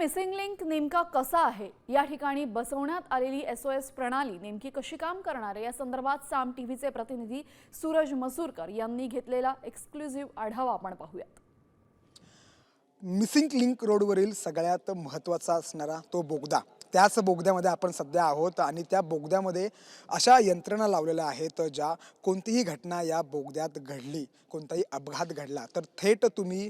Missing link नेमका कसा आहे, या ठिकाणी बसवण्यात आलेली SOS प्रणाली नेमकी कशी काम करणार आहे, या संदर्भात साम टीव्हीचे प्रतिनिधी सूरज मसूरकर यांनी घेतलेला एक्सक्लुझिव्ह आढावा आपण पाहूयात। मिसिंग लिंक रोडवरील सगळ्यात महत्त्वाचा असणारा तो बोगदा, त्याच बोगद्यामध्ये आपण सध्या आहोत आणि त्या बोगद्यामध्ये अशा यंत्रणा लावलेल्या आहेत ज्या कोणतीही घटना या बोगद्यात घडली, कोणताही अपघात घडला तर थेट तुम्ही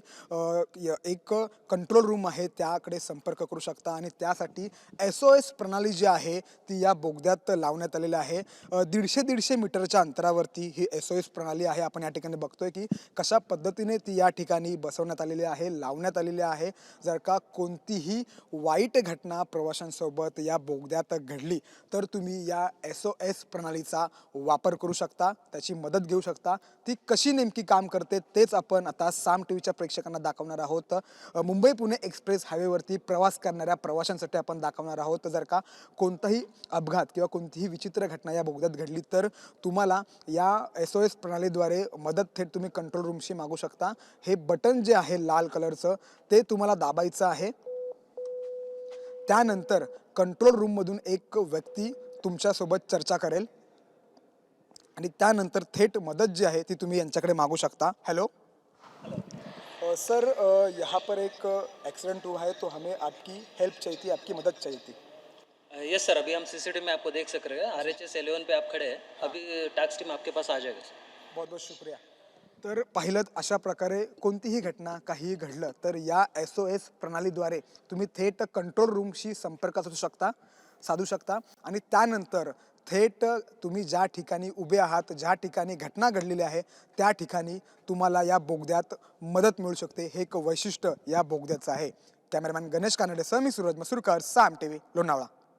एक कंट्रोल रूम आहे त्याकडे संपर्क करू शकता आणि त्यासाठी SOS प्रणाली जी आहे ती या बोगद्यात लावण्यात आलेली आहे। 150 मीटरच्या अंतरावरती ही SOS प्रणाली आहे। आपण या ठिकाणी बघतोय की कशा पद्धतीने ती या ठिकाणी बसवण्यात आलेली आहे, लावण्यात आलेली आहे। जर का कोणतीही वाईट घटना प्रवाशांसोबत या बोगद्यात घडली तर तुम्ही या SOS प्रणालीचा वापर करू शकता, त्याची मदत घेऊ शकता। ती कशी नेमकी काम करते तेच आपण आता साम टीव्हीच्या प्रेक्षकांना दाखवणार आहोत। मुंबई पुणे एक्सप्रेस हायवेवरती प्रवास करणाऱ्या प्रवाशांसाठी आपण दाखवणार आहोत। जर का कोणताही अपघात किंवा कोणतीही विचित्र घटना या बोगद्यात घडली तर तुम्हाला या SOS प्रणालीद्वारे मदत थेट तुम्ही कंट्रोल रूमशी मागू शकता। हे बटन जे आहे लाल कलरचं ते तुम्हाला दाबायचं आहे। त्यानंतर कंट्रोल रूममधून एक व्यक्ती तुमच्यासोबत चर्चा करेल आणि त्यानंतर थेट मदत जी आहे ती तुम्ही यांच्याकडे मागू शकता। हेलो सर, यहाँ पर एक एक्सीडेंट हुआ है तो हमें आपकी हेल्प चाहिए थी, आपकी मदद चाहिए थी। यस सर, अभी हम सीसीटीवी में आपको देख सक रहे हैं। RHS 11 पे आप खड़े हैं। अभी टैक्स टीम आपके पास आ जाएगा सर। बहुत बहुत शुक्रिया। तर पाहिलं अशा प्रकारे कोणतीही घटना काहीही घडलं तर या SOS प्रणालीद्वारे तुम्ही थेट कंट्रोल रूमशी संपर्क साधू शकता आणि त्यानंतर थेट तुम्ही ज्या ठिकाणी उभे आहात, ज्या ठिकाणी घटना घडलेली आहे त्या ठिकाणी तुम्हाला या बोगद्यात मदत मिळू शकते। हे एक वैशिष्ट्य या बोगद्याचं आहे। कॅमेरामॅन गणेश कानडेसह मी सूरज मसूरकर, साम टीव्ही, लोणावळा।